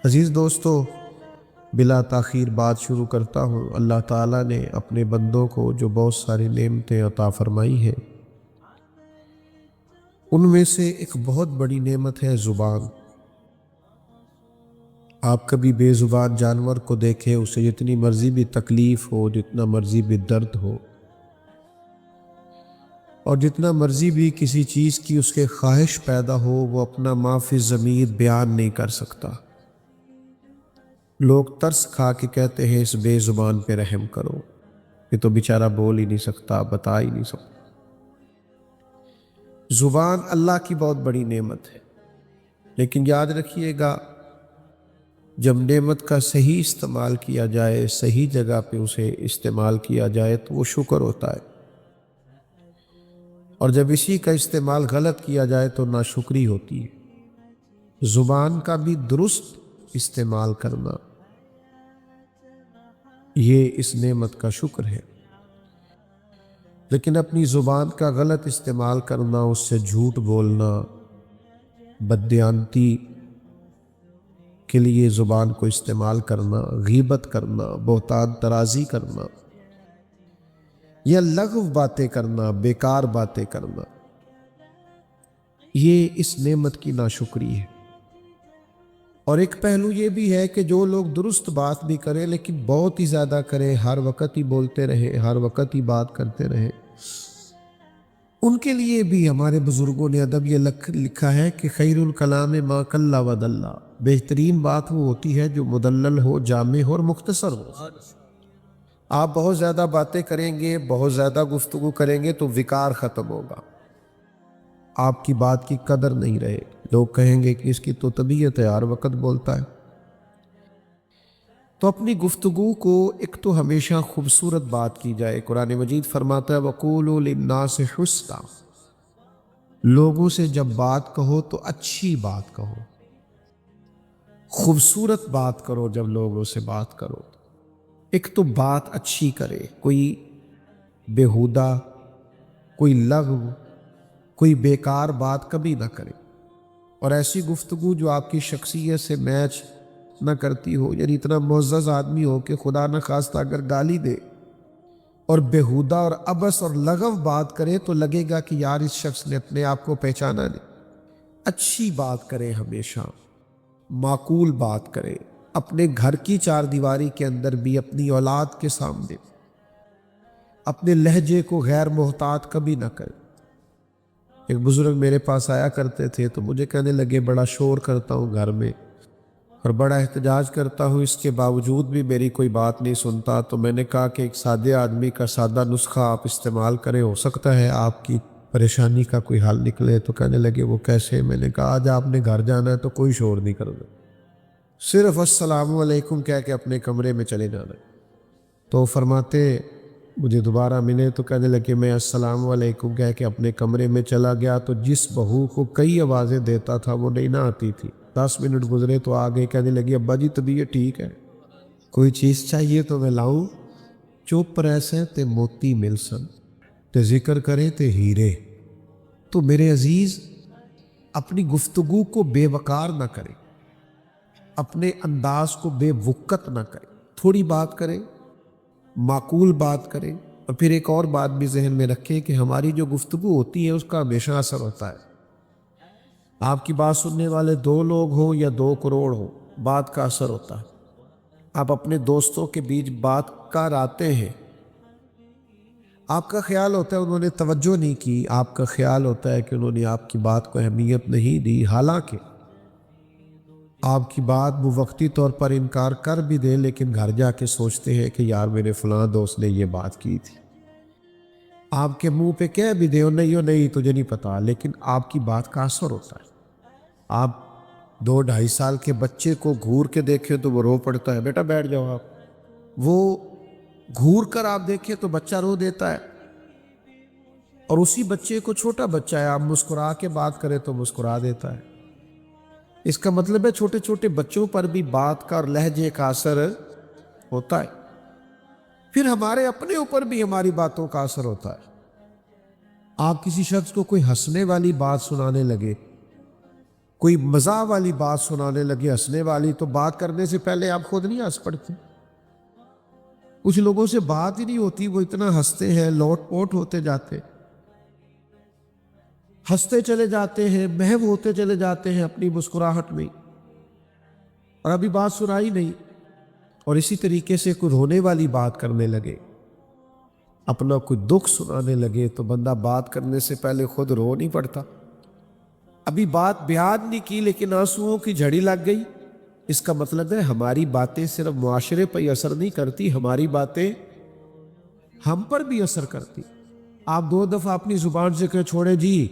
عزیز دوستو، بلا تاخیر بات شروع کرتا ہوں۔ اللہ تعالیٰ نے اپنے بندوں کو جو بہت ساری نعمتیں عطا فرمائی ہیں، ان میں سے ایک بہت بڑی نعمت ہے زبان۔ آپ کبھی بے زبان جانور کو دیکھیں، اسے جتنی مرضی بھی تکلیف ہو، جتنا مرضی بھی درد ہو، اور جتنا مرضی بھی کسی چیز کی اس کے خواہش پیدا ہو، وہ اپنا ما فی الضمیر بیان نہیں کر سکتا۔ لوگ ترس کھا کے کہتے ہیں اس بے زبان پہ رحم کرو، یہ تو بیچارہ بول ہی نہیں سکتا، بتا ہی نہیں سکتا۔ زبان اللہ کی بہت بڑی نعمت ہے، لیکن یاد رکھیے گا، جب نعمت کا صحیح استعمال کیا جائے، صحیح جگہ پہ اسے استعمال کیا جائے تو وہ شکر ہوتا ہے، اور جب اسی کا استعمال غلط کیا جائے تو ناشکری ہوتی ہے۔ زبان کا بھی درست استعمال کرنا، یہ اس نعمت کا شکر ہے، لیکن اپنی زبان کا غلط استعمال کرنا، اس سے جھوٹ بولنا، بددیانتی کے لیے زبان کو استعمال کرنا، غیبت کرنا، بہتان ترازی کرنا، یا لغو باتیں کرنا، بیکار باتیں کرنا، یہ اس نعمت کی ناشکری ہے۔ اور ایک پہلو یہ بھی ہے کہ جو لوگ درست بات بھی کریں لیکن بہت ہی زیادہ کریں، ہر وقت ہی بولتے رہے، ہر وقت ہی بات کرتے رہے، ان کے لیے بھی ہمارے بزرگوں نے ادب یہ لکھا ہے کہ خیر الکلام ما قل و دل، بہترین بات وہ ہوتی ہے جو مدلل ہو، جامع ہو اور مختصر ہو۔ آپ بہت زیادہ باتیں کریں گے، بہت زیادہ گفتگو کریں گے تو وقار ختم ہوگا، آپ کی بات کی قدر نہیں رہے، لوگ کہیں گے کہ اس کی تو طبیعت ہے، ہر وقت بولتا ہے۔ تو اپنی گفتگو کو ایک تو ہمیشہ خوبصورت بات کی جائے۔ قرآن مجید فرماتا ہے وَقُولُوا لِلنَّاسِ حُسْنًا، لوگوں سے جب بات کہو تو اچھی بات کہو، خوبصورت بات کرو۔ جب لوگوں سے بات کرو ایک تو بات اچھی کرے، کوئی بیہودہ، کوئی لغو، کوئی بیکار بات کبھی نہ کرے، اور ایسی گفتگو جو آپ کی شخصیت سے میچ نہ کرتی ہو، یعنی اتنا معزز آدمی ہو کہ خدا نہ خواستہ اگر گالی دے اور بیہودہ اور عبث اور لغو بات کرے تو لگے گا کہ یار اس شخص نے اپنے آپ کو پہچانا نہیں۔ اچھی بات کرے، ہمیشہ معقول بات کرے، اپنے گھر کی چار دیواری کے اندر بھی، اپنی اولاد کے سامنے اپنے لہجے کو غیر محتاط کبھی نہ کرے۔ ایک بزرگ میرے پاس آیا کرتے تھے تو مجھے کہنے لگے بڑا شور کرتا ہوں گھر میں اور بڑا احتجاج کرتا ہوں، اس کے باوجود بھی میری کوئی بات نہیں سنتا۔ تو میں نے کہا کہ ایک سادے آدمی کا سادہ نسخہ آپ استعمال کریں، ہو سکتا ہے آپ کی پریشانی کا کوئی حل نکلے۔ تو کہنے لگے وہ کیسے؟ میں نے کہا آج آپ نے گھر جانا ہے تو کوئی شور نہیں کرنا، صرف السلام علیکم کہہ کے اپنے کمرے میں چلے جانا۔ تو فرماتے مجھے دوبارہ ملے تو کہنے لگے میں السلام علیکم کہہ کے اپنے کمرے میں چلا گیا تو جس بہو کو کئی آوازیں دیتا تھا وہ نہیں نہ آتی تھی، 10 منٹ گزرے تو آ گئی، کہنے لگی ابا جی طبیعت ٹھیک ہے، کوئی چیز چاہیے تو میں لاؤں؟ چپ رہسیں تے موتی ملسن تے ذکر کریں تے ہیرے۔ تو میرے عزیز، اپنی گفتگو کو بے وقار نہ کریں، اپنے انداز کو بے وقت نہ کریں، تھوڑی بات کریں، معقول بات کریں۔ اور پھر ایک اور بات بھی ذہن میں رکھیں کہ ہماری جو گفتگو ہوتی ہے اس کا ہمیشہ اثر ہوتا ہے۔ آپ کی بات سننے والے 2 لوگ ہوں یا 2 کروڑ ہوں، بات کا اثر ہوتا ہے۔ آپ اپنے دوستوں کے بیچ بات کر آتے ہیں، آپ کا خیال ہوتا ہے انہوں نے توجہ نہیں کی، آپ کا خیال ہوتا ہے کہ انہوں نے آپ کی بات کو اہمیت نہیں دی، حالانکہ آپ کی بات وہ وقتی طور پر انکار کر بھی دے، لیکن گھر جا کے سوچتے ہیں کہ یار میرے فلاں دوست نے یہ بات کی تھی۔ آپ کے منہ پہ کہہ بھی دے نہیں تجھے نہیں پتا، لیکن آپ کی بات کا اثر ہوتا ہے۔ آپ 2-2.5 سال کے بچے کو گھور کے دیکھیں تو وہ رو پڑتا ہے، بیٹا بیٹھ جاؤ آپ، وہ گھور کر آپ دیکھیں تو بچہ رو دیتا ہے، اور اسی بچے کو چھوٹا بچہ ہے، آپ مسکرا کے بات کریں تو مسکرا دیتا ہے۔ اس کا مطلب ہے چھوٹے چھوٹے بچوں پر بھی بات کا اور لہجے کا اثر ہوتا ہے۔ پھر ہمارے اپنے اوپر بھی ہماری باتوں کا اثر ہوتا ہے۔ آپ کسی شخص کو کوئی ہنسنے والی بات سنانے لگے، کوئی مزاح والی بات سنانے لگے، ہنسنے والی، تو بات کرنے سے پہلے آپ خود نہیں ہنس پڑتے؟ کچھ لوگوں سے بات ہی نہیں ہوتی، وہ اتنا ہنستے ہیں، لوٹ پوٹ ہوتے جاتے، ہنستے چلے جاتے ہیں، محو ہوتے چلے جاتے ہیں اپنی مسکراہٹ میں، اور ابھی بات سنائی نہیں۔ اور اسی طریقے سے کوئی رونے والی بات کرنے لگے، اپنا کوئی دکھ سنانے لگے، تو بندہ بات کرنے سے پہلے خود رو نہیں پڑتا؟ ابھی بات بیان نہیں کی لیکن آنسوؤں کی جھڑی لگ گئی، اس کا مطلب ہے ہماری باتیں صرف معاشرے پر ہی اثر نہیں کرتی، ہماری باتیں ہم پر بھی اثر کرتی۔ آپ 2 دفعہ اپنی زبان سے کہ چھوڑے جی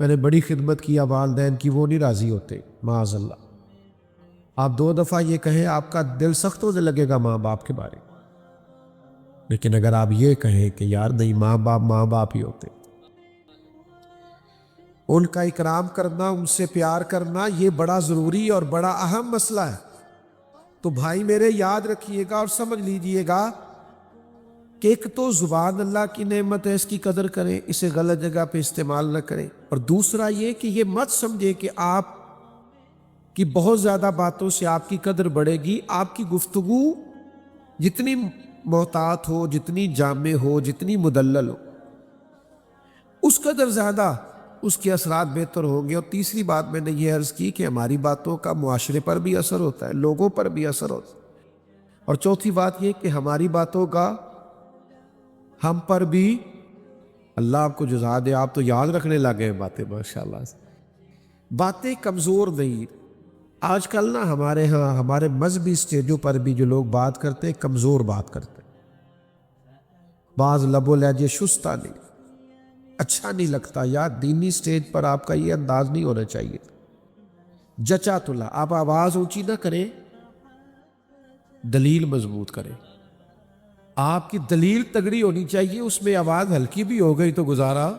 میں نے بڑی خدمت کیا والدین کی، وہ نہیں راضی ہوتے، معاذ اللہ۔ آپ 2 دفعہ یہ کہیں، آپ کا دل سخت ہونے لگے گا ماں باپ کے بارے میں، لیکن اگر آپ یہ کہیں کہ یار نہیں، ماں باپ ہی ہوتے، ان کا اکرام کرنا، ان سے پیار کرنا، یہ بڑا ضروری اور بڑا اہم مسئلہ ہے، تو بھائی میرے یاد رکھیے گا اور سمجھ لیجئے گا کہ ایک تو زبان اللہ کی نعمت ہے، اس کی قدر کریں، اسے غلط جگہ پہ استعمال نہ کریں، اور دوسرا یہ کہ یہ مت سمجھے کہ آپ کی بہت زیادہ باتوں سے آپ کی قدر بڑھے گی۔ آپ کی گفتگو جتنی محتاط ہو، جتنی جامع ہو، جتنی مدلل ہو، اس قدر زیادہ اس کے اثرات بہتر ہوں گے۔ اور تیسری بات میں نے یہ عرض کی کہ ہماری باتوں کا معاشرے پر بھی اثر ہوتا ہے، لوگوں پر بھی اثر ہوتا ہے، اور چوتھی بات یہ کہ ہماری باتوں کا ہم پر بھی، اللہ آپ کو جزا دے، آپ تو یاد رکھنے لگے ہیں باتیں ماشاءاللہ سے۔ باتیں کمزور نہیں، آج کل نا ہمارے ہاں ہمارے مذہبی سٹیجوں پر بھی جو لوگ بات کرتے ہیں کمزور بات کرتے ہیں، بعض لب و لہجے شستہ نہیں، اچھا نہیں لگتا۔ یا دینی سٹیج پر آپ کا یہ انداز نہیں ہونا چاہیے، جچا تلا۔ آپ آواز اونچی نہ کریں، دلیل مضبوط کریں، آپ کی دلیل تگڑی ہونی چاہیے، اس میں آواز ہلکی بھی ہو گئی تو گزارا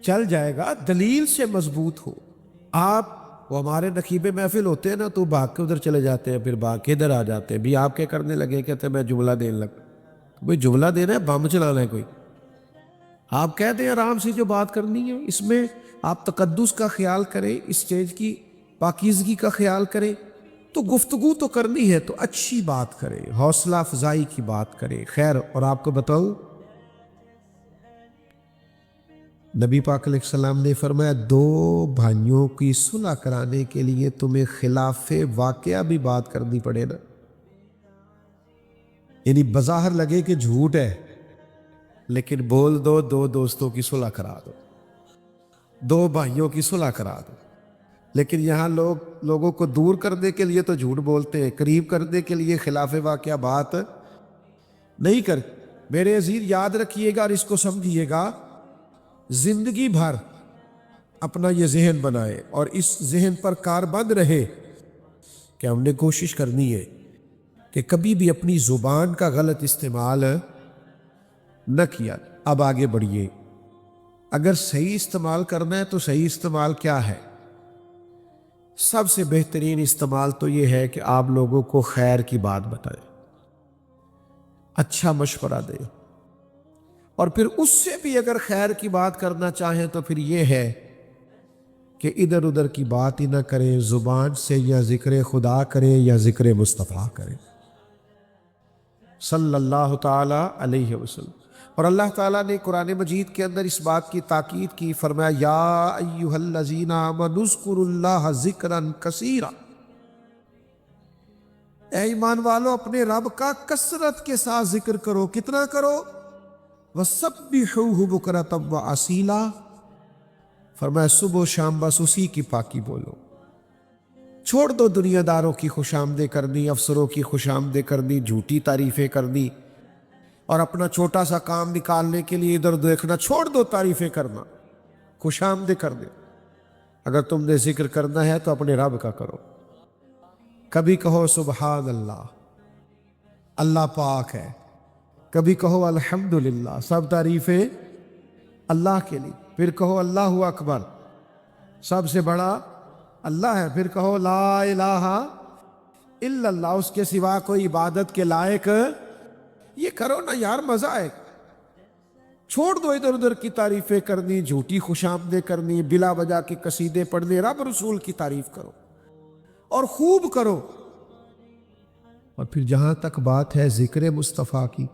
چل جائے گا، دلیل سے مضبوط ہو۔ آپ وہ ہمارے نقیبے محفل ہوتے ہیں نا، تو بھاگ کے ادھر چلے جاتے ہیں، پھر بھاگ کے ادھر آ جاتے ہیں، بھی آپ کیا کرنے لگے، کہتے ہیں میں جملہ دینے لگا۔ بھئی جملہ دینا ہے، بم چلانا ہے کوئی؟ آپ کہہ دیں آرام سے جو بات کرنی ہے، اس میں آپ تقدس کا خیال کریں، اسٹیج کی پاکیزگی کا خیال کریں، تو گفتگو تو کرنی ہے تو اچھی بات کریں، حوصلہ افزائی کی بات کریں۔ خیر، اور آپ کو بتاؤں، نبی پاک علیہ السلام نے فرمایا 2 بھائیوں کی صلح کرانے کے لیے تمہیں خلاف واقعہ بھی بات کرنی پڑے نا، یعنی بظاہر لگے کہ جھوٹ ہے، لیکن بول دو 2 دوستوں کی صلح کرا دو، 2 بھائیوں کی صلح کرا دو۔ لیکن یہاں لوگوں کو دور کرنے کے لیے تو جھوٹ بولتے ہیں، قریب کرنے کے لیے خلاف واقعہ بات نہیں کرتے۔ میرے عزیز یاد رکھیے گا اور اس کو سمجھیے گا، زندگی بھر اپنا یہ ذہن بنائے اور اس ذہن پر کاربند رہے کہ ہم نے کوشش کرنی ہے کہ کبھی بھی اپنی زبان کا غلط استعمال نہ کیا۔ اب آگے بڑھیے، اگر صحیح استعمال کرنا ہے تو صحیح استعمال کیا ہے؟ سب سے بہترین استعمال تو یہ ہے کہ آپ لوگوں کو خیر کی بات بتائیں، اچھا مشورہ دیں، اور پھر اس سے بھی اگر خیر کی بات کرنا چاہیں تو پھر یہ ہے کہ ادھر ادھر کی بات ہی نہ کریں، زبان سے یا ذکر خدا کریں یا ذکر مصطفیٰ کریں صلی اللہ تعالی علیہ وسلم۔ اور اللہ تعالیٰ نے قرآن مجید کے اندر اس بات کی تاکید کی، فرمایا یا ایھا الذین آمنوا اذکروا اللہ ذکرا کثیرا، اے ایمان والو اپنے رب کا کثرت کے ساتھ ذکر کرو۔ کتنا کرو؟ وَسَبِّحُوهُ بُكْرَةً وَأَصِيلًا، فرمایا صبح و شام بس اسی کی پاکی بولو، چھوڑ دو دنیا داروں کی خوش آمدیں کرنی، افسروں کی خوش آمدیں کرنی، جھوٹی تعریفیں کرنی، اور اپنا چھوٹا سا کام نکالنے کے لیے ادھر دیکھنا، چھوڑ دو تعریفیں کرنا، خوش آمدیں کرنے۔ اگر تم نے ذکر کرنا ہے تو اپنے رب کا کرو، کبھی کہو سبحان اللہ، اللہ پاک ہے، کبھی کہو الحمدللہ، سب تعریفیں اللہ کے لیے، پھر کہو اللہ اکبر، سب سے بڑا اللہ ہے، پھر کہو لا الہ الا اللہ، اس کے سوا کوئی عبادت کے لائق، یہ کرو نا یار، مزہ ہے۔ چھوڑ دو ادھر ادھر کی تعریفیں کرنی، جھوٹی خوشامدیں کرنی، بلا وجہ کے قصیدے پڑھنے، رب رسول کی تعریف کرو اور خوب کرو۔ اور پھر جہاں تک بات ہے ذکر مصطفیٰ کی،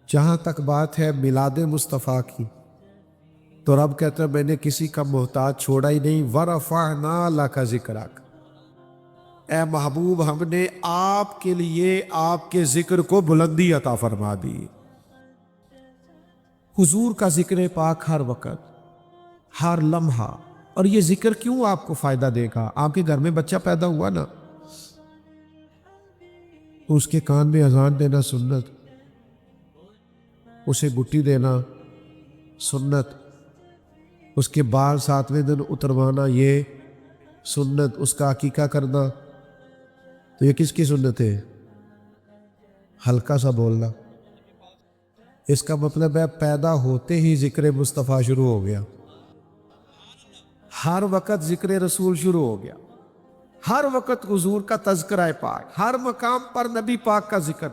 جہاں تک بات ہے میلاد مصطفیٰ کی، تو رب کہتا ہے میں نے کسی کا محتاج چھوڑا ہی نہیں، وَرَفَعْنَا لَكَ ذِكْرَكَ، اے محبوب ہم نے آپ کے لیے آپ کے ذکر کو بلندی عطا فرما دی۔ حضور کا ذکر پاک ہر وقت، ہر لمحہ۔ اور یہ ذکر کیوں آپ کو فائدہ دے گا؟ آپ کے گھر میں بچہ پیدا ہوا نا، اس کے کان میں اذان دینا سنت، اسے گٹی دینا سنت، اس کے بال 7ویں دن اتروانا یہ سنت، اس کا عقیقہ کرنا، تو یہ کس کی سنت ہے؟ ہلکا سا بولنا، اس کا مطلب ہے پیدا ہوتے ہی ذکر مصطفیٰ شروع ہو گیا، ہر وقت ذکر رسول شروع ہو گیا، ہر وقت حضور کا تذکرہ پاک، ہر مقام پر نبی پاک کا ذکر۔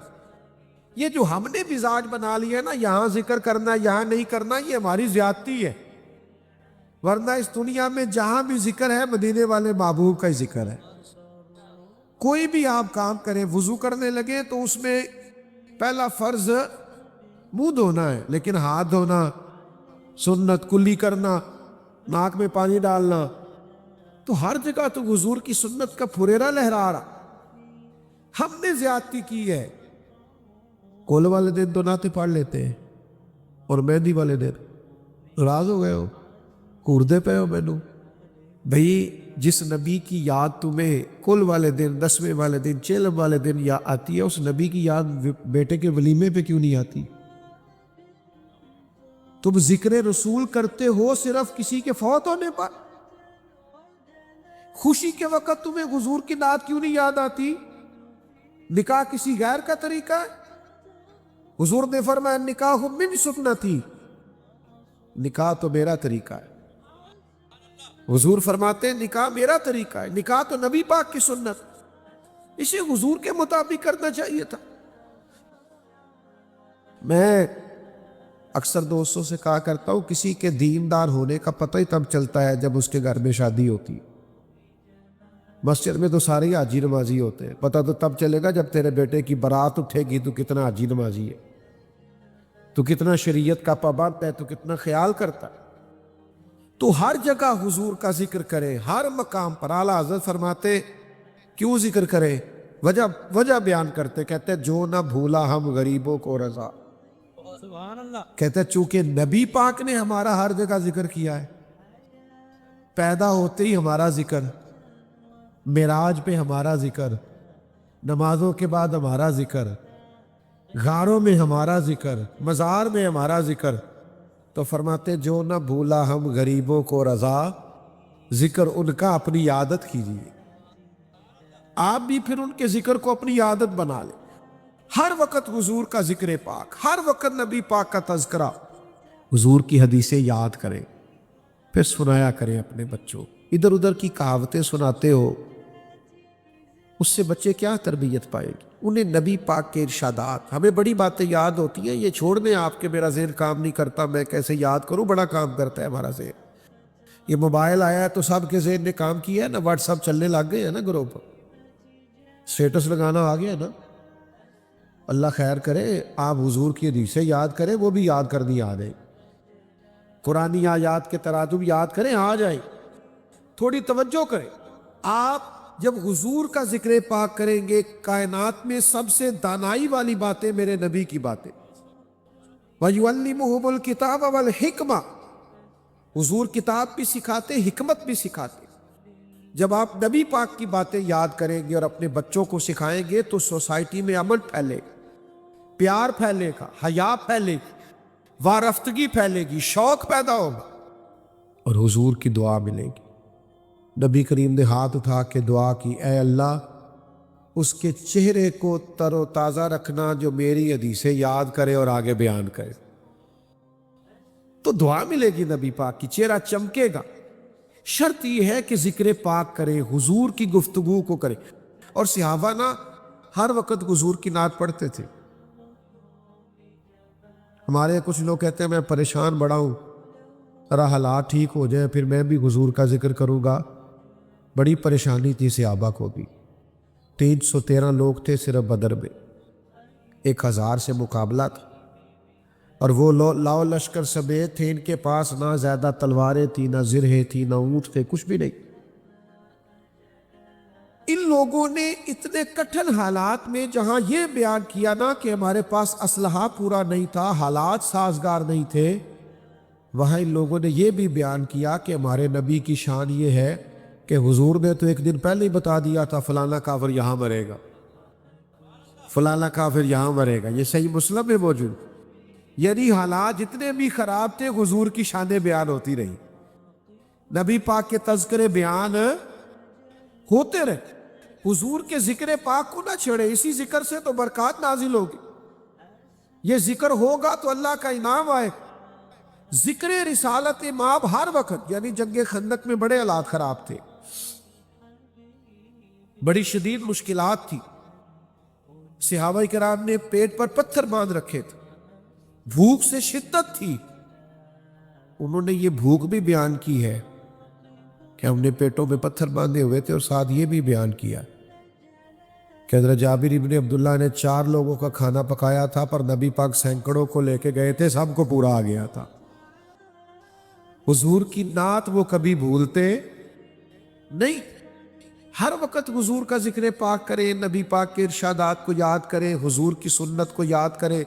یہ جو ہم نے مزاج بنا لیا ہے نا، یہاں ذکر کرنا یہاں نہیں کرنا، یہ ہماری زیادتی ہے، ورنہ اس دنیا میں جہاں بھی ذکر ہے مدینے والے محبوب کا ہی ذکر ہے۔ کوئی بھی آپ کام کریں، وضو کرنے لگے تو اس میں پہلا فرض منہ دھونا ہے، لیکن ہاتھ دھونا سنت، کلی کرنا، ناک میں پانی ڈالنا، تو ہر جگہ تو حضور کی سنت کا پھریرا لہرا رہا۔ ہم نے زیادتی کی ہے، کول والے دن تو نعتیں پڑھ لیتے ہیں، اور مہندی والے دن ناراض ہو گئے ہو، کوردے پہ ہو مینوں۔ بھئی جس نبی کی یاد تمہیں کل والے دن، 10ویں والے دن، چہلم والے دن یا آتی ہے، اس نبی کی یاد بیٹے کے ولیمے پہ کیوں نہیں آتی؟ تم ذکر رسول کرتے ہو صرف کسی کے فوت ہونے پر؟ خوشی کے وقت تمہیں حضور کی نعت کیوں نہیں یاد آتی؟ نکاح کسی غیر کا طریقہ ہے؟ حضور نے فرمایا نکاح من سنتی، نکاح تو میرا طریقہ ہے۔ حضور فرماتے ہیں نکاح میرا طریقہ ہے، نکاح تو نبی پاک کی سنت، اسے حضور کے مطابق کرنا چاہیے تھا۔ میں اکثر دوستوں سے کہا کرتا ہوں کسی کے دیندار ہونے کا پتہ ہی تب چلتا ہے جب اس کے گھر میں شادی ہوتی ہے۔ مسجد میں تو سارے ہی حاجی نمازی ہوتے ہیں، پتہ تو تب چلے گا جب تیرے بیٹے کی بارات اٹھے گی تو کتنا حاجی نمازی ہے، تو کتنا شریعت کا پابند ہے، تو کتنا خیال کرتا ہے۔ تو ہر جگہ حضور کا ذکر کرے، ہر مقام پر۔ اعلیٰ حضرت فرماتے کیوں ذکر کرے؟ وجہ بیان کرتے، کہتے جو نہ بھولا ہم غریبوں کو رضا، سبحان اللہ۔ کہتے چونکہ نبی پاک نے ہمارا ہر جگہ ذکر کیا ہے، پیدا ہوتے ہی ہمارا ذکر، معراج پہ ہمارا ذکر، نمازوں کے بعد ہمارا ذکر، غاروں میں ہمارا ذکر، مزار میں ہمارا ذکر، تو فرماتے جو نہ بھولا ہم غریبوں کو رضا، ذکر ان کا اپنی عادت کیجیے۔ آپ بھی پھر ان کے ذکر کو اپنی عادت بنا لیں، ہر وقت حضور کا ذکر پاک، ہر وقت نبی پاک کا تذکرہ، حضور کی حدیثیں یاد کریں، پھر سنایا کریں اپنے بچوں۔ ادھر ادھر کی کہاوتیں سناتے ہو، اس سے بچے کیا تربیت پائیں گے؟ انہیں نبی پاک کے ارشادات، ہمیں بڑی باتیں یاد ہوتی ہیں، یہ چھوڑ دیں آپ کے میرا ذہن کام نہیں کرتا، میں کیسے یاد کروں؟ بڑا کام کرتا ہے ہمارا ذہن۔ یہ موبائل آیا ہے تو سب کے ذہن نے کام کیا ہے نا، واٹس ایپ چلنے لگ گئے ہیں نا، گروپ اسٹیٹس لگانا آ گیا ہے نا۔ اللہ خیر کرے، آپ حضور کی حدیثیں یاد کریں، وہ بھی یاد کرنی آ جائے، قرآنی آیات کے تراجم یاد کریں، آ جائیں، تھوڑی توجہ کریں۔ آپ جب حضور کا ذکر پاک کریں گے، کائنات میں سب سے دانائی والی باتیں میرے نبی کی باتیں، وَيُعَلِّمُهُمُ الْكِتَابَ وَالْحِكْمَةَ، حضور کتاب بھی سکھاتے، حکمت بھی سکھاتے۔ جب آپ نبی پاک کی باتیں یاد کریں گے اور اپنے بچوں کو سکھائیں گے تو سوسائٹی میں امن پھیلے گا، پیار پھیلے گا، حیا پھیلے گی، وارفتگی پھیلے گی، شوق پیدا ہوگا، اور حضور کی دعا ملے گی۔ نبی کریم نے ہاتھ اٹھا کے دعا کی، اے اللہ اس کے چہرے کو تر و تازہ رکھنا جو میری حدیثیں یاد کرے اور آگے بیان کرے۔ تو دعا ملے گی نبی پاک کی، چہرہ چمکے گا۔ شرط یہ ہے کہ ذکر پاک کرے، حضور کی گفتگو کو کرے۔ اور صحابہ نا ہر وقت حضور کی نعت پڑھتے تھے، ہمارے کچھ لوگ کہتے ہیں میں پریشان بڑا ہوں، ذرا حالات ٹھیک ہو جائیں پھر میں بھی حضور کا ذکر کروں گا۔ بڑی پریشانی تھی صحابہ کو بھی، 313 لوگ تھے صرف بدر میں، 1000 سے مقابلہ تھا، اور وہ لاؤ لشکر سمیت تھے، ان کے پاس نہ زیادہ تلواریں تھیں، نہ زرہیں تھیں، نہ اونٹ تھے، کچھ بھی نہیں۔ ان لوگوں نے اتنے کٹھن حالات میں جہاں یہ بیان کیا نا کہ ہمارے پاس اسلحہ پورا نہیں تھا، حالات سازگار نہیں تھے، وہاں ان لوگوں نے یہ بھی بیان کیا کہ ہمارے نبی کی شان یہ ہے کہ حضور نے تو ایک دن پہلے ہی بتا دیا تھا فلانا کافر یہاں مرے گا، فلانا کافر یہاں مرے گا۔ یہ صحیح مسلم میں موجود، یعنی حالات جتنے بھی خراب تھے حضور کی شانیں بیان ہوتی رہی، نبی پاک کے تذکرے بیان ہوتے رہے۔ حضور کے ذکر پاک کو نہ چھڑے، اسی ذکر سے تو برکات نازل ہوگی، یہ ذکر ہوگا تو اللہ کا انعام آئے۔ ذکر رسالت ماب ہر وقت، یعنی جنگ خندق میں بڑے حالات خراب تھے، بڑی شدید مشکلات تھی، صحابہ کرام نے پیٹ پر پتھر باندھ رکھے تھے، بھوک سے شدت تھی، انہوں نے یہ بھوک بھی بیان کی ہے کہ ہم نے پیٹوں میں پتھر باندھے ہوئے تھے، اور ساتھ یہ بھی بیان کیا کہ حضرت جابر ابن عبداللہ نے 4 لوگوں کا کھانا پکایا تھا، پر نبی پاک سینکڑوں کو لے کے گئے تھے، سب کو پورا آ گیا تھا۔ حضور کی نعت وہ کبھی بھولتے نہیں، ہر وقت حضور کا ذکر پاک کریں، نبی پاک کے ارشادات کو یاد کریں، حضور کی سنت کو یاد کریں۔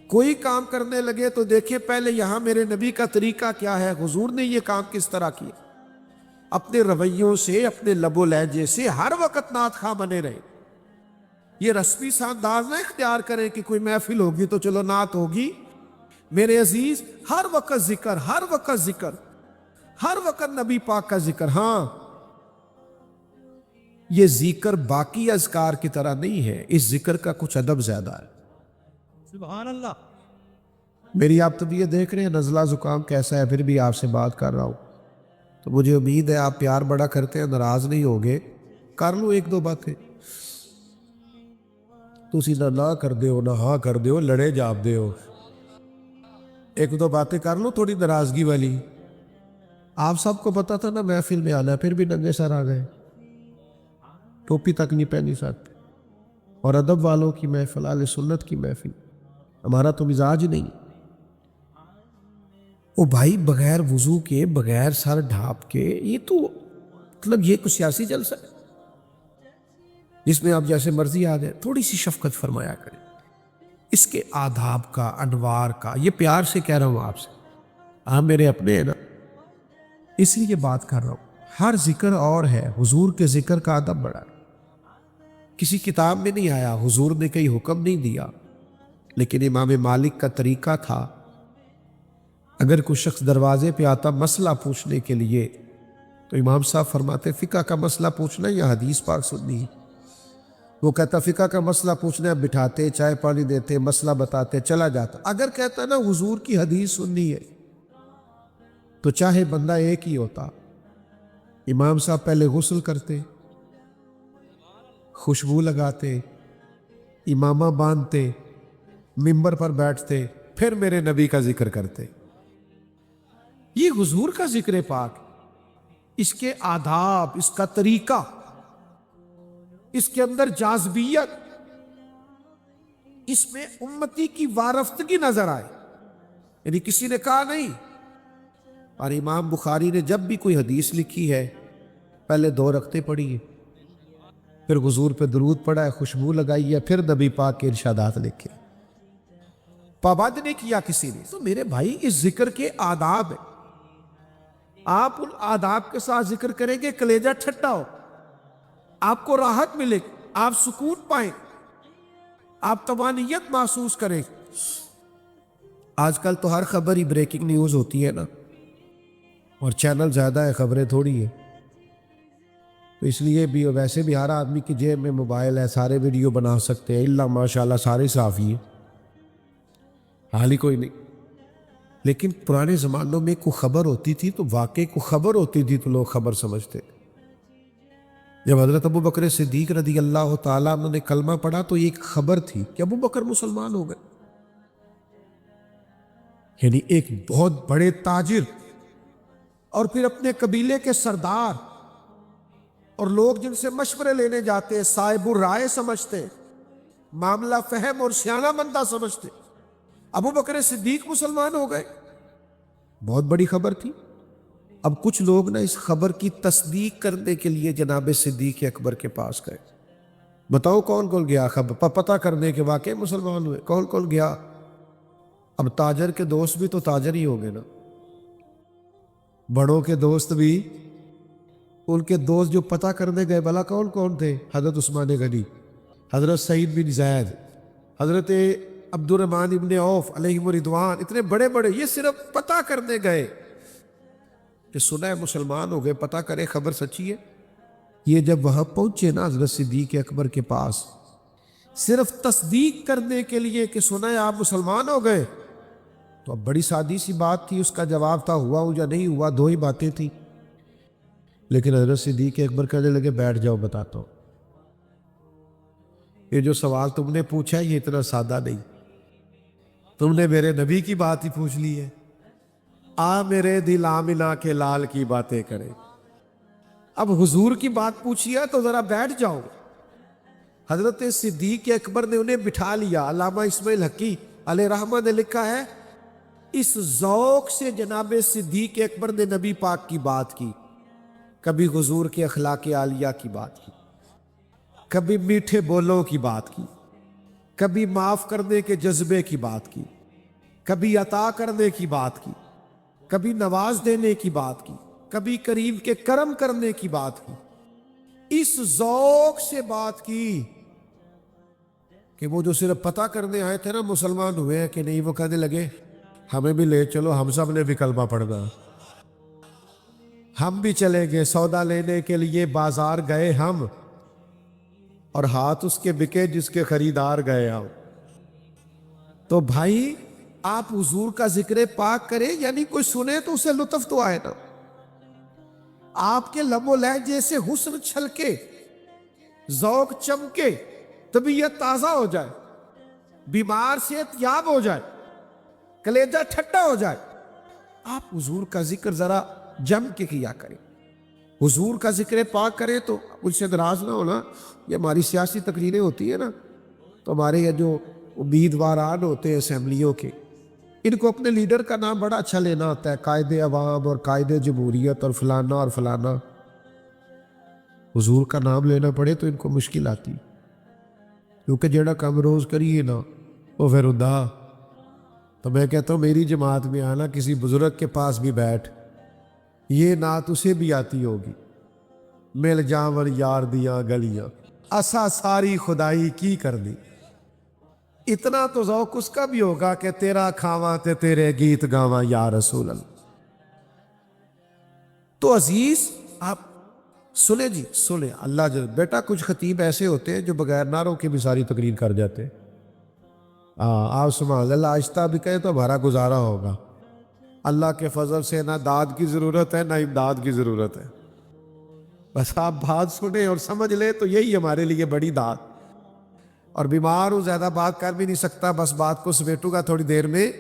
کوئی کام کرنے لگے تو دیکھیں پہلے یہاں میرے نبی کا طریقہ کیا ہے، حضور نے یہ کام کس طرح کیا۔ اپنے رویوں سے، اپنے لب و لہجے سے ہر وقت نعت خواں بنے رہے۔ یہ رسمی سا انداز نہ اختیار کریں کہ کوئی محفل ہوگی تو چلو نعت ہوگی۔ میرے عزیز، ہر وقت ذکر، ہر وقت ذکر، ہر وقت نبی پاک کا ذکر۔ ہاں، یہ ذکر باقی اذکار کی طرح نہیں ہے، اس ذکر کا کچھ ادب زیادہ ہے۔ سبحان اللہ۔ میری آپ طبیعت دیکھ رہے ہیں، نزلہ زکام کیسا ہے، پھر بھی آپ سے بات کر رہا ہوں، تو مجھے امید ہے آپ پیار بڑا کرتے ہیں، ناراض نہیں ہوگے۔ کر لو 1-2 باتیں، تسی نہ کر دے ہو نہ ہاں کر دے ہو، لڑے جاب دے ہو، 1-2 باتیں کر لو تھوڑی ناراضگی والی۔ آپ سب کو پتا تھا نا محفل میں آنا ہے، پھر بھی ننگے سر آ گئے، ٹوپی تک نہیں پہنی سکتے، اور ادب والوں کی محفل، اہل سنت کی محفل، ہمارا تو مزاج ہی نہیں۔ او بھائی، بغیر وضو کے، بغیر سر ڈھانپ کے، یہ تو مطلب یہ کچھ سیاسی جلسہ ہے جس میں آپ جیسے مرضی آ جائیں؟ تھوڑی سی شفقت فرمایا کریں، اس کے آداب کا، انوار کا، یہ پیار سے کہہ رہا ہوں آپ سے، آپ میرے اپنے ہیں نا، اس لیے بات کر رہا ہوں۔ ہر ذکر اور ہے، حضور کے ذکر کا ادب بڑا ہے، کسی کتاب میں نہیں آیا، حضور نے کوئی حکم نہیں دیا، لیکن امام مالک کا طریقہ تھا، اگر کوئی شخص دروازے پہ آتا مسئلہ پوچھنے کے لیے تو امام صاحب فرماتے فقہ کا مسئلہ پوچھنا یا حدیث پاک سننی؟ وہ کہتا فقہ کا مسئلہ پوچھنا، بٹھاتے، چائے پانی دیتے، مسئلہ بتاتے، چلا جاتا۔ اگر کہتا نا حضور کی حدیث سننی ہے تو چاہے بندہ ایک ہی ہوتا، امام صاحب پہلے غسل کرتے، خوشبو لگاتے، امامہ باندھتے، منبر پر بیٹھتے، پھر میرے نبی کا ذکر کرتے۔ یہ حضور کا ذکر پاک، اس کے آداب، اس کا طریقہ، اس کے اندر جاذبیت، اس میں امتی کی وارفتگی نظر آئے، یعنی کسی نے کہا نہیں۔ اور امام بخاری نے جب بھی کوئی حدیث لکھی ہے پہلے 2 رکعتیں پڑھی ہے، پھر حضور پہ درود پڑھا ہے، خوشبو لگائی ہے، پھر نبی پاک کے ارشادات لکھے، پابند نہیں کیا کسی نے۔ تو میرے بھائی، اس ذکر کے آداب ہیں، آپ ان آداب کے ساتھ ذکر کریں گے، کلیجہ ٹھٹا ہو، آپ کو راحت ملے، آپ سکون پائیں، آپ طمانینت محسوس کریں۔ آج کل تو ہر خبر ہی بریکنگ نیوز ہوتی ہے نا، اور چینل زیادہ ہے، خبریں تھوڑی ہیں، تو اس لیے بھی ویسے بھی ہر آدمی کی جیب میں موبائل ہے، سارے ویڈیو بنا سکتے ہیں، اللہ ماشاءاللہ سارے صحافی ہیں، حال ہی کوئی نہیں۔ لیکن پرانے زمانوں میں کوئی خبر ہوتی تھی تو واقعی کوئی خبر ہوتی تھی تو لوگ خبر سمجھتے۔ جب حضرت ابو بکر صدیق رضی اللہ تعالیٰ عنہ نے کلمہ پڑھا تو یہ ایک خبر تھی کہ ابو بکر مسلمان ہو گئے، یعنی ایک بہت بڑے تاجر اور پھر اپنے قبیلے کے سردار اور لوگ جن سے مشورے لینے جاتے صاحب الرائے سمجھتے، معاملہ فہم اور سیانہ بندہ سمجھتے، ابو بکر صدیق مسلمان ہو گئے، بہت بڑی خبر تھی۔ اب کچھ لوگ نا اس خبر کی تصدیق کرنے کے لیے جناب صدیق اکبر کے پاس گئے۔ بتاؤ کون کون گیا خبر پتہ کرنے کے واقعے مسلمان ہوئے، کون کون گیا؟ اب تاجر کے دوست بھی تو تاجر ہی ہو گئے نا، بڑوں کے دوست بھی، ان کے دوست جو پتہ کرنے گئے بھلا کون کون تھے؟ حضرت عثمان غنی، حضرت سعید بن زید، حضرت عبد الرحمن ابن عوف علیہم رضوان، اتنے بڑے بڑے، یہ صرف پتہ کرنے گئے کہ سنا ہے مسلمان ہو گئے، پتہ کرے خبر سچی ہے۔ یہ جب وہاں پہنچے نا حضرت صدیق اکبر کے پاس صرف تصدیق کرنے کے لیے کہ سنا ہے آپ مسلمان ہو گئے، تو اب بڑی سادی سی بات تھی، اس کا جواب تھا ہوا ہوں یا نہیں ہوا، دو ہی باتیں تھیں۔ لیکن حضرت صدیق اکبر کہنے لگے بیٹھ جاؤ بتاتا ہوں، یہ جو سوال تم نے پوچھا ہے یہ اتنا سادہ نہیں، تم نے میرے نبی کی بات ہی پوچھ لی ہے۔ آ میرے دل آمنہ کے لال کی باتیں کرے، اب حضور کی بات پوچھی ہے تو ذرا بیٹھ جاؤ۔ حضرت صدیق اکبر نے انہیں بٹھا لیا۔ علامہ اسماعیل حقی علیہ رحمہ نے لکھا ہے اس ذوق سے جناب صدیق اکبر نے نبی پاک کی بات کی، کبھی حضور کے اخلاق عالیہ کی بات کی، کبھی میٹھے بولوں کی بات کی، کبھی معاف کرنے کے جذبے کی بات کی، کبھی عطا کرنے کی بات کی، کبھی نواز دینے کی بات کی، کبھی قریب کے کرم کرنے کی بات کی۔ اس ذوق سے بات کی کہ وہ جو صرف پتہ کرنے آئے تھے نا مسلمان ہوئے ہیں کہ نہیں، وہ کہنے لگے ہمیں بھی لے چلو، ہم سب نے بھی کلمہ پڑھنا۔ ہم بھی چلے گئے سودا لینے کے لیے، بازار گئے ہم، اور ہاتھ اس کے بکے جس کے خریدار گئے ہم۔ تو بھائی آپ حضور کا ذکر پاک کریں، یعنی کوئی سنے تو اسے لطف تو آئے نا، آپ کے لب و لہجے سے حسن چھلکے، ذوق چمکے، طبیعت تازہ ہو جائے، بیمار صحت یاب ہو جائے، کلیجہ ٹھٹا ہو جائے۔ آپ حضور کا ذکر ذرا جم کے کیا کریں، حضور کا ذکر پاک کریں۔ تو ان سے ناراض نہ ہونا، یہ ہماری سیاسی تقریریں ہوتی ہیں نا، تو ہمارے یہ جو امیدواران ہوتے ہیں اسمبلیوں کے، ان کو اپنے لیڈر کا نام بڑا اچھا لینا ہوتا ہے، قائد عوام اور قائد جمہوریت اور فلانا اور فلانا۔ حضور کا نام لینا پڑے تو ان کو مشکل آتی، کیونکہ جڑا کام روز کریے نا وہ پھر ہوندا۔ تو میں کہتا ہوں میری جماعت میں آنا، کسی بزرگ کے پاس بھی بیٹھ، یہ نعت اسے بھی آتی ہوگی، مل جاون یار دیاں گلیاں اسا ساری خدائی کی کر دی۔ اتنا تو ذوق اس کا بھی ہوگا کہ تیرا کھاواں تے تیرے گیت گاواں یا رسول اللہ۔ تو عزیز آپ سنیں جی، سنیں اللہ جل بیٹا، کچھ خطیب ایسے ہوتے ہیں جو بغیر نعروں کے بھی ساری تقریر کر جاتے ہیں۔ آپ سبحان اللہ آہستہ بھی کہیں تو ہمارا گزارا ہوگا۔ اللہ کے فضل سے نہ داد کی ضرورت ہے نہ امداد کی ضرورت ہے، بس آپ بات سنیں اور سمجھ لیں تو یہی ہمارے لیے بڑی داد۔ اور بیمار ہوں، زیادہ بات کر بھی نہیں سکتا، بس بات کو سمیٹوں گا تھوڑی دیر میں۔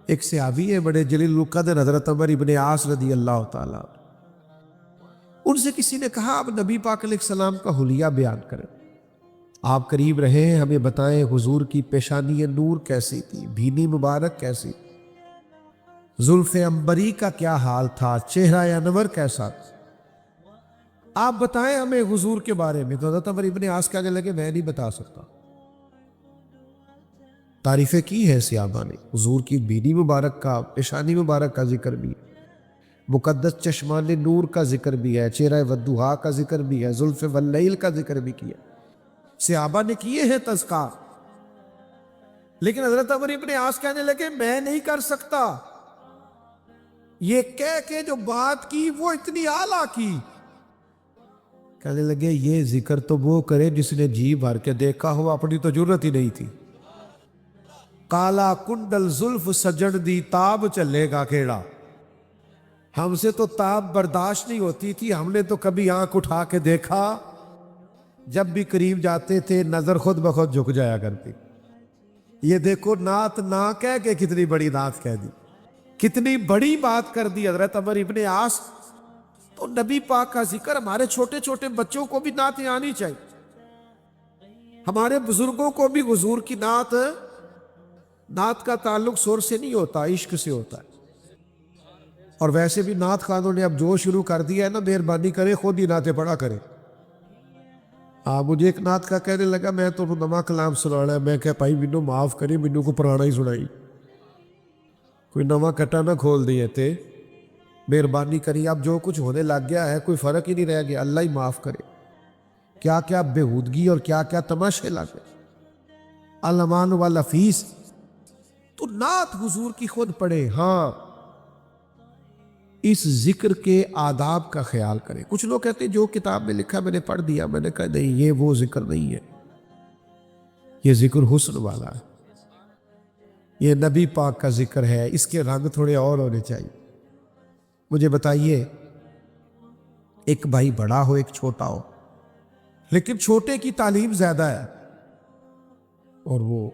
ایک صحابی ہے بڑے جلیل القدر، حضرت عمر ابن عاص رضی اللہ تعالیٰ، ان سے کسی نے کہا آپ نبی پاک علیہ السلام کا حلیہ بیان کریں، آپ قریب رہے ہیں، ہمیں بتائیں حضور کی پیشانی نور کیسی تھی، بھینی مبارک کیسی، زلف عنبری کا کیا حال تھا، چہرہ انور کیسا تھا، آپ بتائیں ہمیں حضور کے بارے میں۔ تو حضرت عمر ابن عاص کہنے لگے میں نہیں بتا سکتا۔ تعریفیں کی ہے صحابہ نے، حضور کی بینی مبارک کا، پیشانی مبارک کا ذکر بھی ہے، مقدس چشمان نور کا ذکر بھی ہے، چہرہ والضحیٰ کا ذکر بھی ہے، زلف واللیل کا ذکر بھی کیا، صحابہ نے کیے ہیں تذکار۔ لیکن حضرت عمر ابن عاص کہنے لگے میں نہیں کر سکتا، یہ کہہ کے جو بات کی وہ اتنی اعلیٰ کی۔ کہنے لگے یہ ذکر تو وہ کرے جس نے جی بھر کے دیکھا ہو، اپنی تو جرت ہی نہیں تھی۔ کالا کنڈل زلف سجن دی تاب چلے گا کیڑا، ہم سے تو تاب برداشت نہیں ہوتی تھی، ہم نے تو کبھی آنکھ اٹھا کے دیکھا، جب بھی قریب جاتے تھے نظر خود بخود جھک جایا کرتی۔ یہ دیکھو نعت نہ کہہ کے کتنی بڑی نعت کہہ دی۔ کتنی بڑی بات کر دی حضرت عمر ابن عاص. تو نبی پاک کا ذکر ہمارے چھوٹے چھوٹے بچوں کو بھی نعتیں آنی چاہیے. ہمارے بزرگوں کو بھی حضور کی نعت کا تعلق سر سے نہیں ہوتا، عشق سے ہوتا ہے. اور ویسے بھی نعت خوانوں نے اب جو شروع کر دیا ہے نا، مہربانی کرے خود ہی نعتیں پڑھا کرے. مجھے ایک نعت کا کہنے لگا میں تو نواں کلام سنانا ہے. میں کہ بھائی مینوں معاف کری، مینوں کو پرانا ہی سنائی، کوئی نواں کٹا نہ کھول دیے تھے. مہربانی کری، اب جو کچھ ہونے لگ گیا ہے کوئی فرق ہی نہیں رہ گیا. اللہ ہی معاف کرے. کیا کیا بےہودگی اور کیا کیا تماشے لگ گئے. الامان والفیس. تو نعت حضور کی خود پڑھے. ہاں اس ذکر کے آداب کا خیال کریں. کچھ لوگ کہتے ہیں جو کتاب میں لکھا میں نے پڑھ دیا. میں نے کہا نہیں، یہ وہ ذکر نہیں ہے، یہ ذکر حسن والا ہے، یہ نبی پاک کا ذکر ہے. اس کے رنگ تھوڑے اور ہونے چاہیے. مجھے بتائیے، ایک بھائی بڑا ہو ایک چھوٹا ہو، لیکن چھوٹے کی تعلیم زیادہ ہے اور وہ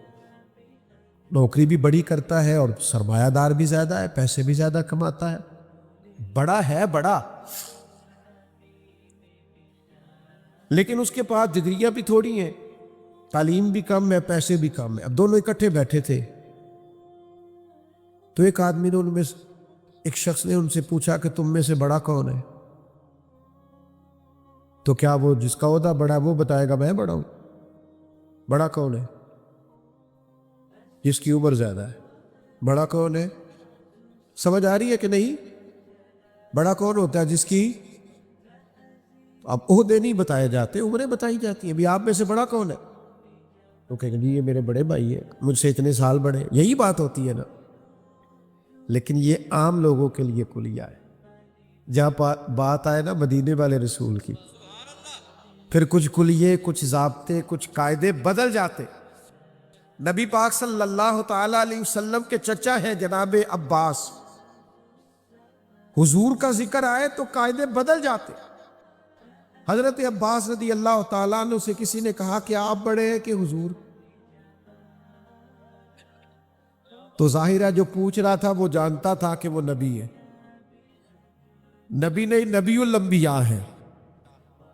نوکری بھی بڑی کرتا ہے اور سرمایہ دار بھی زیادہ ہے، پیسے بھی زیادہ کماتا ہے. بڑا ہے بڑا، لیکن اس کے پاس ڈگریاں بھی تھوڑی ہیں، تعلیم بھی کم ہے، پیسے بھی کم ہے. اب دونوں اکٹھے بیٹھے تھے تو ایک آدمی نے ان میں ایک شخص نے ان سے پوچھا کہ تم میں سے بڑا کون ہے؟ تو کیا وہ جس کا عہدہ بڑا ہے وہ بتائے گا میں بڑا ہوں؟ بڑا کون ہے؟ جس کی عمر زیادہ ہے. بڑا کون ہے؟ سمجھ آ رہی ہے کہ نہیں؟ بڑا کون ہوتا ہے؟ جس کی، اب عہدے نہیں بتائے جاتے، عمریں بتائی جاتی ہیں. بھی آپ میں سے بڑا کون ہے؟ تو کہیں گے جی یہ میرے بڑے بھائی ہیں، مجھ سے اتنے سال بڑے. یہی بات ہوتی ہے نا. لیکن یہ عام لوگوں کے لیے کلیہ ہے. جہاں بات آئے نا مدینے والے رسول کی، پھر کچھ کلیے، کچھ ضابطے، کچھ قاعدے بدل جاتے. نبی پاک صلی اللہ تعالی علیہ وسلم کے چچا ہیں جناب عباس. حضور کا ذکر آئے تو قاعدے بدل جاتے. حضرت عباس رضی اللہ تعالیٰ عنہ سے کسی نے کہا کہ آپ بڑے ہیں کہ حضور؟ تو ظاہر ہے جو پوچھ رہا تھا وہ جانتا تھا کہ وہ نبی ہے. نبی نہیں، نبی الانبیاء ہے،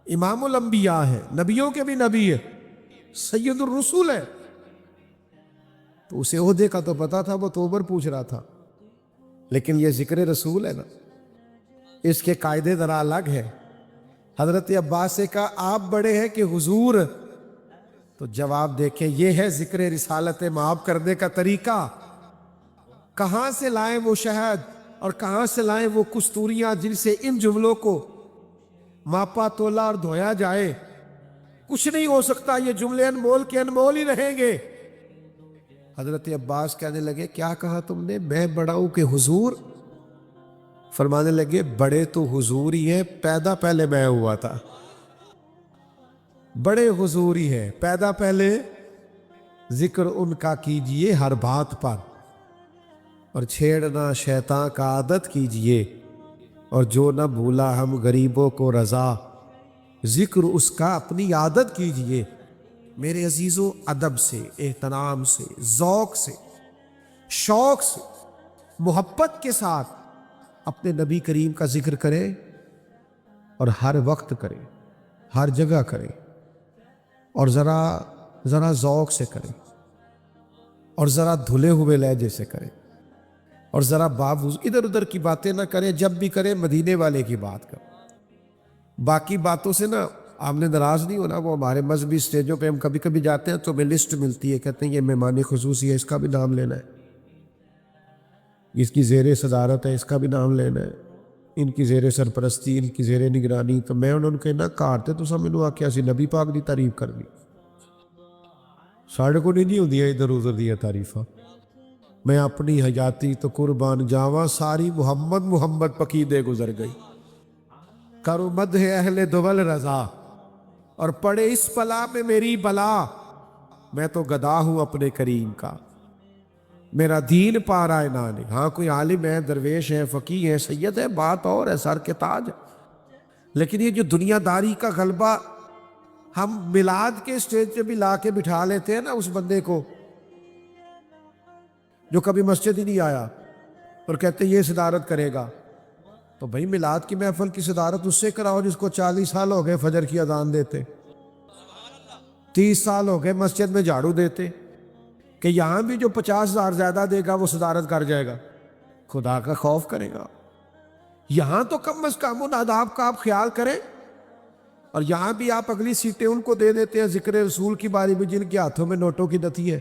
امام الانبیاء ہے، نبیوں کے بھی نبی ہے، سید الرسول ہے. تو اسے عہدے کا تو پتا تھا، وہ تو عمر پوچھ رہا تھا. لیکن یہ ذکر رسول ہے نا، اس کے قاعدے ذرا الگ ہے. حضرت عباس سے کہا آپ بڑے ہیں کہ حضور؟ تو جواب دیکھیں، یہ ہے ذکر رسالت معاف کرنے کا طریقہ. کہاں سے لائیں وہ شہد اور کہاں سے لائیں وہ کستوریاں جن سے ان جملوں کو ماپا تولا اور دھویا جائے؟ کچھ نہیں ہو سکتا، یہ جملے انمول کے انمول ہی رہیں گے. حضرت عباس کہنے لگے کیا کہا تم نے؟ میں بڑا ہوں کہ حضور؟ فرمانے لگے بڑے تو حضور ہی ہیں، پیدا پہلے میں ہوا تھا. بڑے حضور ہی ہیں، پیدا پہلے. ذکر ان کا کیجئے ہر بات پر، اور چھیڑنا شیطان کا عادت کیجئے، اور جو نہ بھولا ہم غریبوں کو رضا، ذکر اس کا اپنی عادت کیجئے. میرے عزیزوں، ادب سے، احترام سے، ذوق سے، شوق سے، محبت کے ساتھ اپنے نبی کریم کا ذکر کریں، اور ہر وقت کریں، ہر جگہ کریں، اور ذرا ذوق سے کریں، اور ذرا دھلے ہوئے لہجے سے کریں، اور ذرا باوضو ادھر ادھر کی باتیں نہ کریں. جب بھی کریں مدینے والے کی بات کریں. باقی باتوں سے نا آپ نے ناراض نہیں ہونا. وہ ہمارے مذہبی اسٹیجوں پہ ہم کبھی کبھی جاتے ہیں تو ہمیں لسٹ ملتی ہے، کہتے ہیں یہ مہمان خصوصی ہے، اس کا بھی نام لینا ہے، اس کی زیر صدارت ہے، اس کا بھی نام لینا ہے، ان کی زیر سرپرستی، ان کی زیر نگرانی. تو میں انہوں نے کہنا کارتے تو سب مینوں آکھیا سی نبی پاک دی تعریف کرنی، ساڑھے کو نہیں ہوندی ادھر ادھر دیا تعریفاں. میں اپنی حیاتی تو قربان جاواں، ساری محمد محمد پقیدے گزر گئی. کرو مدح اہل دول رضا، اور پڑے اس بلا میں میری بلا. میں تو گدا ہوں اپنے کریم کا، میرا دین پا رہا ہے نانے. ہاں کوئی عالم ہے، درویش ہے، فقیہ ہے، سید ہے، بات اور ہے، سر کے تاج ہے. لیکن یہ جو دنیا داری کا غلبہ ہم میلاد کے اسٹیج پہ بھی لا کے بٹھا لیتے ہیں نا اس بندے کو جو کبھی مسجد ہی نہیں آیا، اور کہتے ہیں یہ صدارت کرے گا. تو بھائی میلاد کی محفل کی صدارت اس سے کراؤ جس کو 40 سال ہو گئے فجر کی اذان دیتے, 30 سال ہو گئے مسجد میں جھاڑو دیتے, کہ یہاں بھی جو 50,000 زیادہ دے گا وہ صدارت کر جائے گا. خدا کا خوف کرے گا. یہاں تو کم از کم ان آداب کا آپ خیال کریں, اور یہاں بھی آپ اگلی سیٹیں ان کو دے دیتے ہیں ذکر رسول کی باری میں جن کے ہاتھوں میں نوٹوں کی دتی ہے,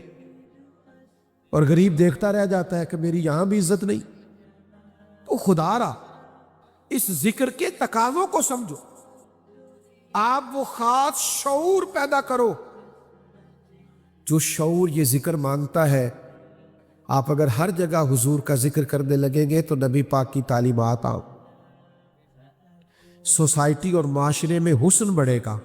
اور غریب دیکھتا رہ جاتا ہے کہ میری یہاں بھی عزت نہیں. تو خدا را اس ذکر کے تقاضوں کو سمجھو, آپ وہ خاص شعور پیدا کرو جو شعور یہ ذکر مانگتا ہے. آپ اگر ہر جگہ حضور کا ذکر کرنے لگیں گے تو نبی پاک کی تعلیمات آپ سوسائٹی اور معاشرے میں حسن بڑھے گا.